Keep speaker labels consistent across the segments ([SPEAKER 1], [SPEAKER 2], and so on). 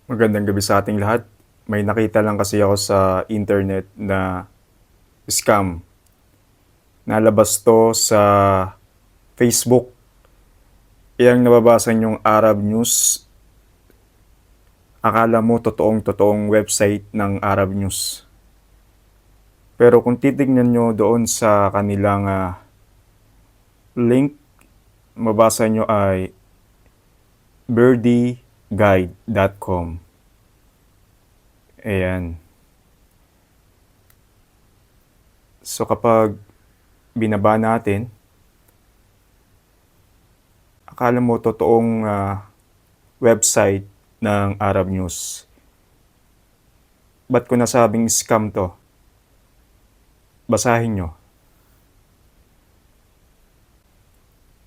[SPEAKER 1] Magandang gabi sa ating lahat. May nakita lang kasi ako sa internet na scam. Nalabas to sa Facebook. Iyang nababasa yung Arab News. Akala mo totoong website ng Arab News. Pero kung titignan nyo doon sa kanilang link, mabasa nyo ay birdieguide.com. Ayan. So kapag binaba natin, akala mo totoong website ng Arab News. Ba't ko nasabing scam to? Basahin nyo.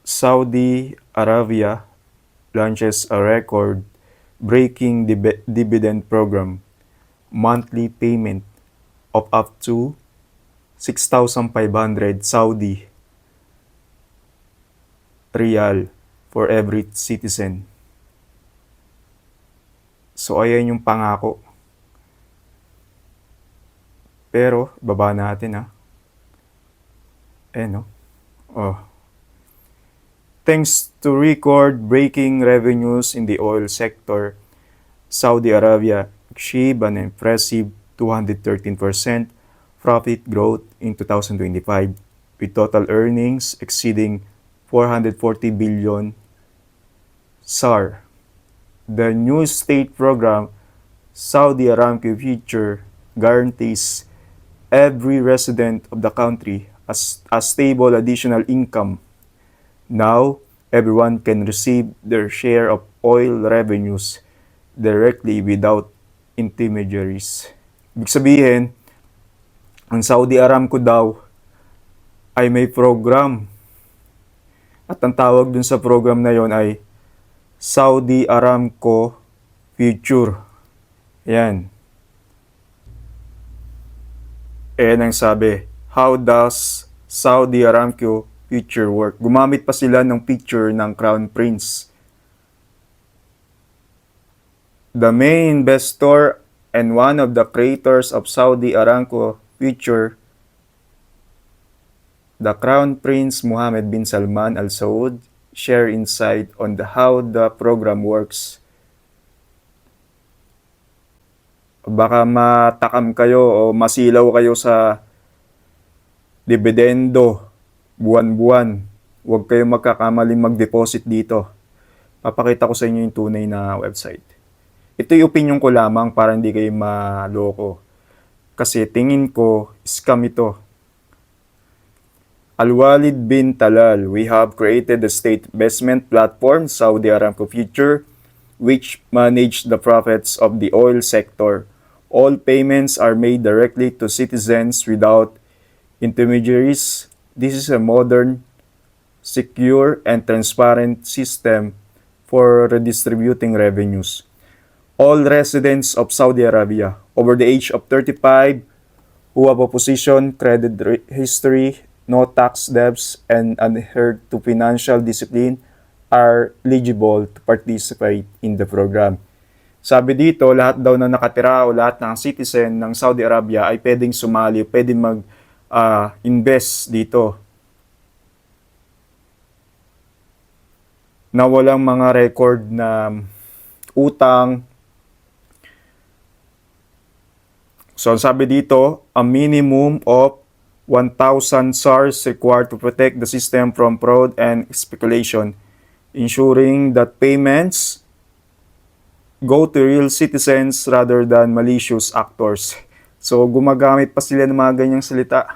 [SPEAKER 1] Saudi Arabia launches a record-breaking dividend program, monthly payment of up to 6,500 Saudi Riyal for every citizen. So ayan yung pangako. Pero baba natin no? Oh. Thanks to record-breaking revenues in the oil sector, Saudi Arabia achieved an impressive 213% profit growth in 2025, with total earnings exceeding 440 billion SAR. The new state program, Saudi Aramco Future, guarantees every resident of the country a stable additional income. Now, everyone can receive their share of oil revenues directly without intermediaries. Ibig sabihin, ang Saudi Aramco daw ay may program. At ang tawag dun sa program na yon ay Saudi Aramco Future. Yan. Ayan ang sabi, how does Saudi Aramco Future work? Gumamit pa sila ng picture ng Crown Prince. The main investor and one of the creators of Saudi Aramco Future, the Crown Prince Mohammed bin Salman Al Saud, share insight on how the program works. Baka matakam kayo o masilaw kayo sa dividendo buwan-buwan. Huwag kayong magkakamaling mag-deposit dito. Papakita ko sa inyo yung tunay na website. Ito yung opinion ko lamang para hindi kayo maloko. Kasi tingin ko, scam ito. Al-Walid bin Talal, we have created a state investment platform, Saudi Aramco Future, which manage the profits of the oil sector. All payments are made directly to citizens without intermediaries. This is a modern, secure, and transparent system for redistributing revenues. All residents of Saudi Arabia over the age of 35 who have a position, credit history, no tax debts, and adhere to financial discipline are eligible to participate in the program. Sabi dito, lahat daw na nakatira o lahat ng citizen ng Saudi Arabia ay pwedeng sumali, pwedeng mag-invest dito. Na walang mga record na utang. So sabi dito, a minimum of 1,000 SARs required to protect the system from fraud and speculation, ensuring that payments go to real citizens rather than malicious actors. So gumagamit pa sila ng mga ganyang salita.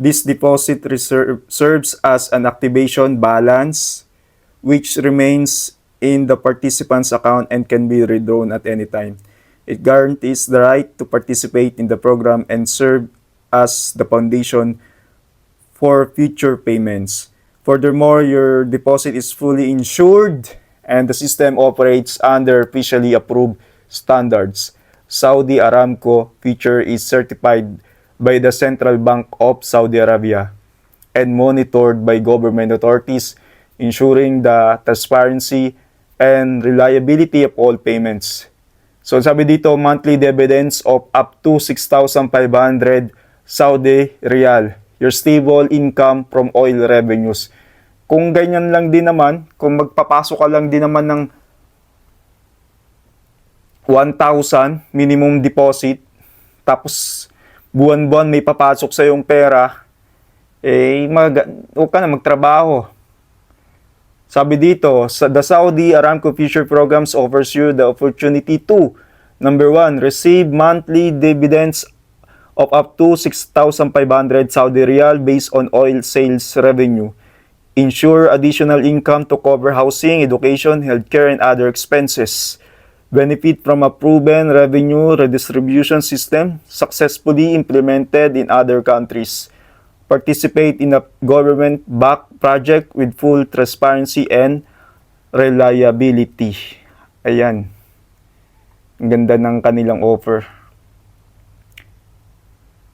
[SPEAKER 1] This deposit reserve serves as an activation balance which remains in the participant's account and can be redrawn at any time. It guarantees the right to participate in the program and serve as the foundation for future payments. Furthermore, your deposit is fully insured and the system operates under officially approved standards. Saudi Aramco Future is certified by the Central Bank of Saudi Arabia and monitored by government authorities, ensuring the transparency and reliability of all payments. So sabi dito, monthly dividends of up to 6,500 Saudi Riyal. Your stable income from oil revenues. Kung ganyan lang din naman, kung magpapasok ka lang din naman ng 1,000 minimum deposit, tapos buwan-buwan may papasok sa yung pera, huwag ka na magtrabaho. Sabi dito, the Saudi Aramco Future Programs offers you the opportunity to, number 1, receive monthly dividends of up to 6,500 Saudi Riyal based on oil sales revenue. Ensure additional income to cover housing, education, healthcare, and other expenses. Benefit from a proven revenue redistribution system successfully implemented in other countries. Participate in a government-backed project with full transparency and reliability. Ayan. Ang ganda ng kanilang offer.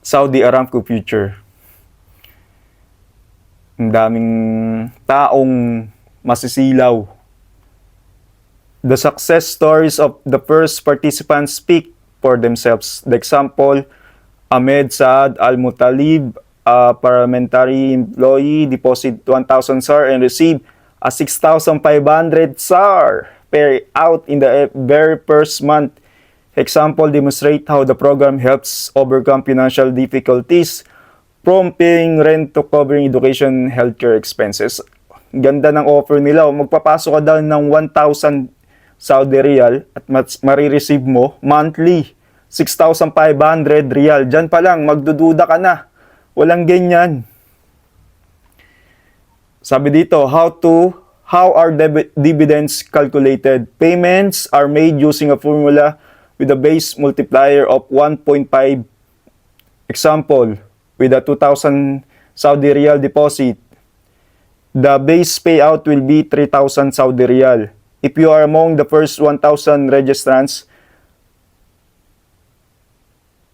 [SPEAKER 1] Saudi Aramco Future. Ang daming taong masisilaw. The success stories of the first participants speak for themselves. The example, Ahmed Saad Al-Mutalib, a parliamentary employee, deposit 1,000 SAR and receive a 6,500 SAR payout in the very first month. Example demonstrate how the program helps overcome financial difficulties from paying rent to covering education healthcare expenses. Ganda ng offer nila. Magpapasok ka daw ng 1,000 Saudi Riyal at marireceive mo monthly 6,500 Riyal. Diyan pa lang, magdududa ka na. Walang ganyan. Sabi dito, how are dividends calculated? Payments are made using a formula with a base multiplier of 1.5. Example, with a 2,000 Saudi Riyal deposit, the base payout will be 3,000 Saudi Riyal. If you are among the first 1,000 registrants,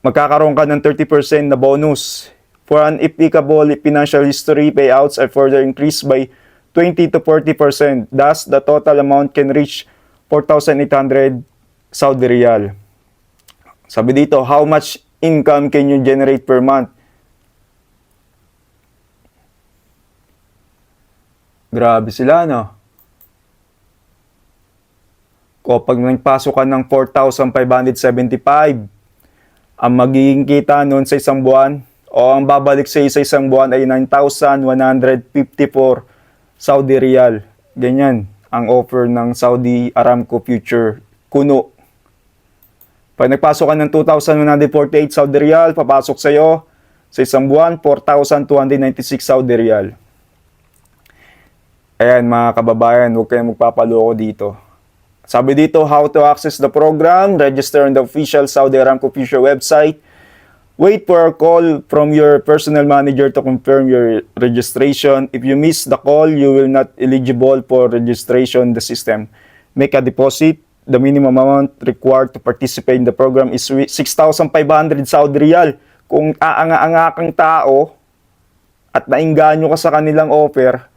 [SPEAKER 1] magkakaroon ka ng 30% na bonus. For an applicable financial history, payouts are further increased by 20 to 40%. Thus, the total amount can reach 4,800 Saudi Riyal. Sabi dito, how much income can you generate per month? Grabe sila, no? Kapag nagpasok ka ng 4,575, ang magiging kita noon sa isang buwan, o ang babalik sa isang buwan ay 9,154 Saudi Riyal. Ganyan ang offer ng Saudi Aramco Future Kuno. Pag nagpasok ka ng 2,148 Saudi Riyal, papasok sa iyo sa isang buwan, 4,296 Saudi Riyal. Ayan mga kababayan, huwag kayong magpapaloko dito. Sabi dito, how to access the program, register on the official Saudi Aramco Future website, wait for a call from your personal manager to confirm your registration. If you miss the call, you will not eligible for registration in the system. Make a deposit. The minimum amount required to participate in the program is 6,500 Saudi Riyal. Kung aanga-anga kang tao at nainganyo ka sa kanilang offer,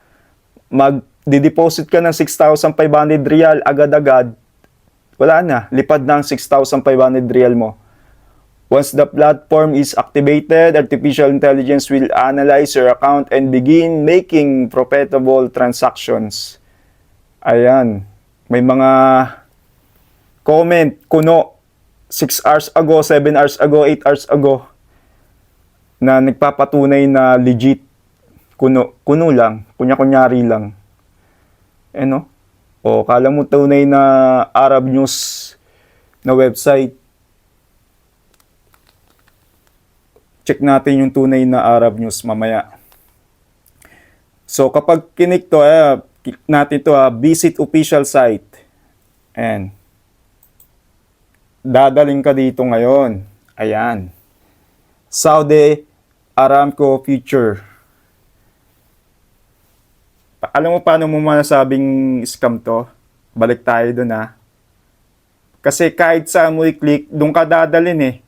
[SPEAKER 1] mag-deposit ka ng 6,500 Riyal agad-agad, wala na, lipad na ang 6,500 Riyal mo. Once the platform is activated, artificial intelligence will analyze your account and begin making profitable transactions. Ayan, may mga comment, kuno, 6 hours ago, 7 hours ago, 8 hours ago, na nagpapatunay na legit. Kuno lang, kunya-kunyari lang. No? O, kala mo tunay na Arab News na website. Check natin yung tunay na Arab News mamaya. So, kapag kinik to, click natin to, visit official site. And dadaling ka dito ngayon. Ayan. Saudi Aramco Future. Alam mo paano mo masasabing scam to? Balik tayo dun Kasi kahit saan mo i-click, dun ka dadalhin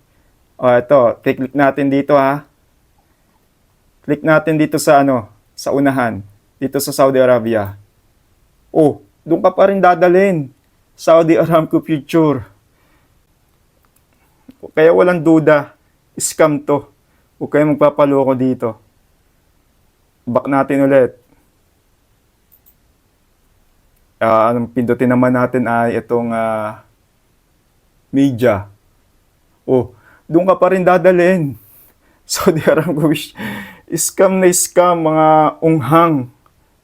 [SPEAKER 1] O ito, click natin dito Click natin dito sa sa unahan. Dito sa Saudi Arabia. Oh, dun ka pa rin dadalhin. Saudi Aramco Future. Kaya walang duda, scam to. Huwag kayong magpapaloko dito. Back natin ulit. Anong pindutin naman natin ay itong media. Oh, doon ka pa rin dadalhin. Saudi Aramco, scam na scam, mga unghang.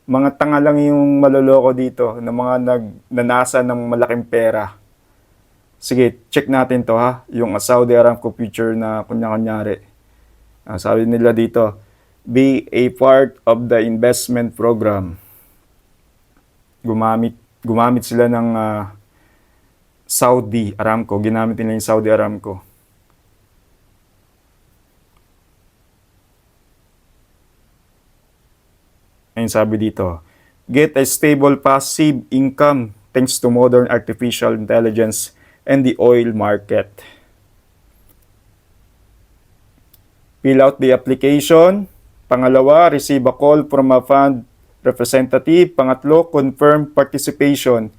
[SPEAKER 1] Mga tanga lang yung maloloko dito na mga nagnanasa ng malaking pera. Sige, check natin to ha. Yung Saudi Aramco future na kunya-kunyari. Sabi nila dito, be a part of the investment program. Gumamit sila ng Saudi Aramco. Ginamit nila yung Saudi Aramco. Ayun sabi dito, get a stable passive income thanks to modern artificial intelligence and the oil market. Fill out the application. Pangalawa, receive a call from a fund representative. Pangatlo, confirm participation.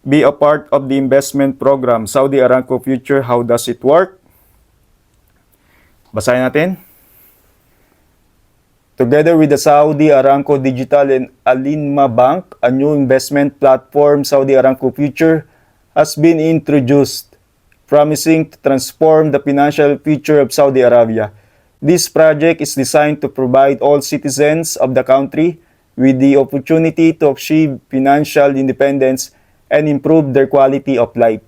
[SPEAKER 1] Be a part of the investment program. Saudi Aramco Future, how does it work? Basahin natin. Together with the Saudi Aramco Digital and Alinma Bank, a new investment platform, Saudi Aramco Future, has been introduced, promising to transform the financial future of Saudi Arabia. This project is designed to provide all citizens of the country with the opportunity to achieve financial independence and improve their quality of life.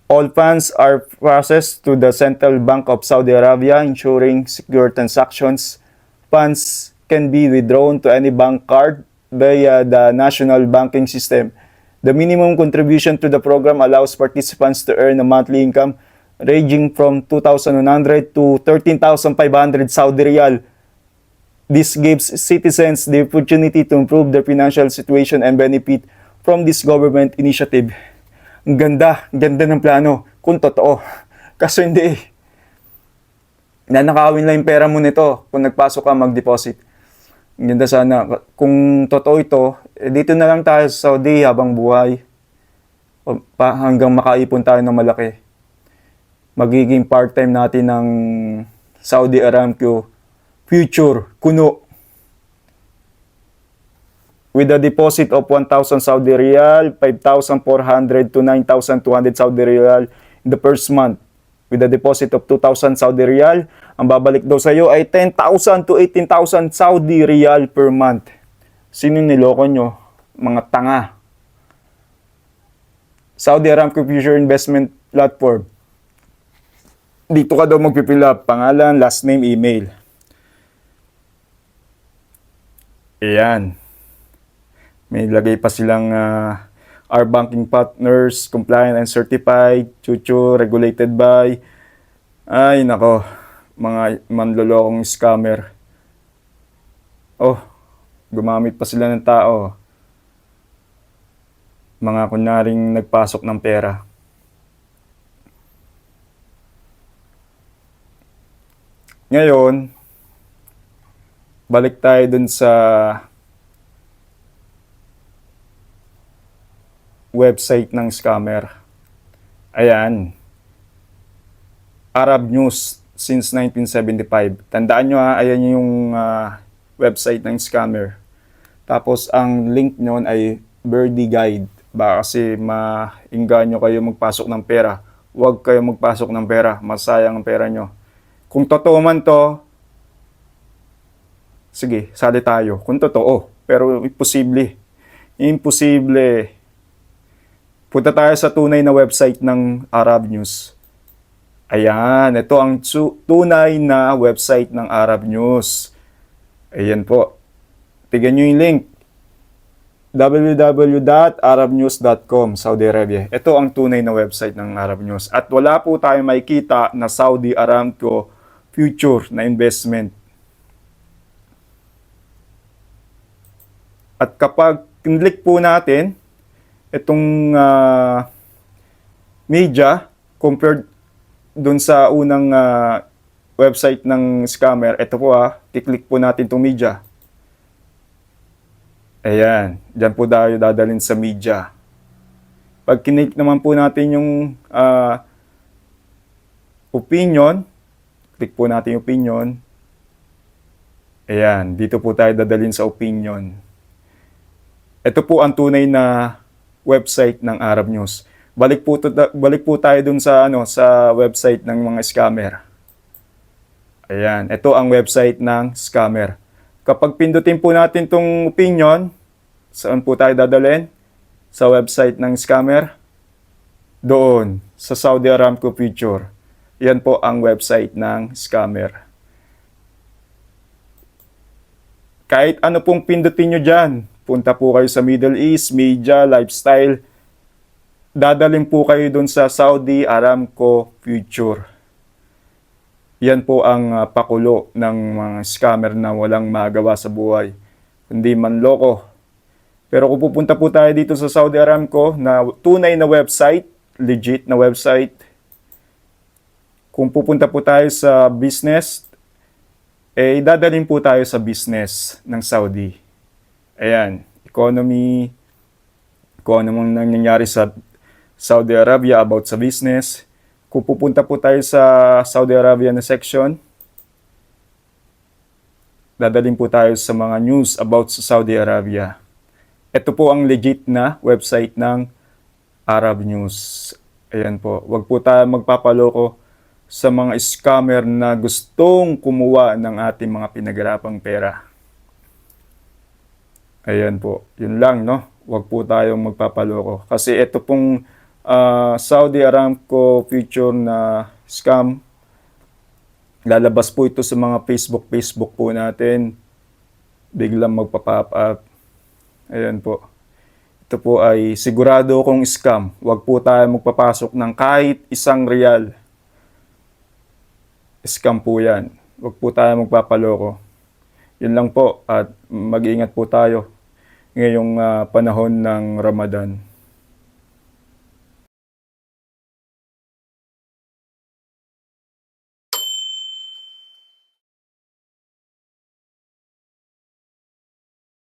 [SPEAKER 1] All funds are processed to the Central Bank of Saudi Arabia, ensuring secure transactions. Funds can be withdrawn to any bank card via the national banking system. The minimum contribution to the program allows participants to earn a monthly income ranging from 2,100 to 13,500 Saudi Riyal. This gives citizens the opportunity to improve their financial situation and benefit from this government initiative. Ang ganda ng plano kung totoo. Kaso hindi. Nanakawin lang yung pera mo nito kung nagpasok ka mag-deposit. Ang ganda sana. Kung totoo ito, dito na lang tayo sa Saudi habang buhay. Hanggang makaipon tayo ng malaki. Magiging part-time natin ng Saudi Aramco Future, kuno. With a deposit of 1,000 Saudi Riyal, 5,400 to 9,200 Saudi Riyal in the first month. With a deposit of 2,000 Saudi Riyal, ang babalik daw sa iyo ay 10,000 to 18,000 Saudi Riyal per month. Sino niloko nyo? Mga tanga. Saudi Aramco Future Investment Platform. Dito ka daw magpipill up. Pangalan, last name, email. Ayan. May lagay pa silang our banking partners, compliant and certified, chuchu, regulated by. Ay, nako. Mga manlolokong scammer. Oh, gumamit pa sila ng tao. Mga kunyaring nagpasok ng pera. Ngayon, balik tayo dun sa website ng scammer. Ayan. Arab News since 1975. Tandaan nyo ayan yung website ng scammer. Tapos ang link nyon ay Birdie Guide. Baka kasi maingganyo kayo magpasok ng pera. Huwag kayo magpasok ng pera. Masayang ang pera nyo. Kung totoo man to, sige, sali tayo. Kung totoo, pero imposible. Imposible. Punta tayo sa tunay na website ng Arab News. Ayan, ito ang tunay na website ng Arab News. Ayan po. Tignan nyo yung link. www.arabnews.com, Saudi Arabia. Ito ang tunay na website ng Arab News. At wala po tayong makikita na Saudi Aramco future na investment. At kapag click po natin itong media compared dun sa unang website ng scammer, ito po kiklik po natin itong media. Ayan, dyan po tayo dadalhin sa media. Pag kinik naman po natin yung opinion, click po natin yung opinion. Ayan, dito po tayo dadalhin sa opinion. Ito po ang tunay na website ng Arab News. Balik po tayo dun sa sa website ng mga scammer. Ayan, ito ang website ng scammer. Kapag pindutin po natin tong opinion, saan po tayo dadalhin? Sa website ng scammer? Doon, sa Saudi Aramco Future. Yan po ang website ng scammer. Kahit ano pong pindutin nyo dyan, punta po kayo sa Middle East, media, lifestyle, dadalhin po kayo dun sa Saudi Aramco Future. Yan po ang pakulo ng mga scammer na walang magawa sa buhay, kundi manloko. Pero kung pupunta po tayo dito sa Saudi Aramco na tunay na website, legit na website, kung pupunta po tayo sa business, dadalhin po tayo sa business ng Saudi. Ayan, economy, kung ano mang nangyayari sa Saudi Arabia about sa business. Kung pupunta po tayo sa Saudi Arabia na section, dadalhin po tayo sa mga news about sa Saudi Arabia. Ito po ang legit na website ng Arab News. Ayan po, wag po tayo magpapaloko sa mga scammer na gustong kumuha ng ating mga pinaghirapang pera. Ayan po, yun lang, no? Wag po tayong magpapaloko. Kasi ito pong Saudi Aramco Future na scam, lalabas po ito sa mga Facebook po natin. Biglang magpa-pop up. Ayan po. Ito po ay sigurado kong scam. Wag po tayo magpapasok ng kahit ₱1. Scam po yan. Wag po tayo magpapaloko. Yun lang po at mag-ingat po tayo ngayong panahon ng Ramadan.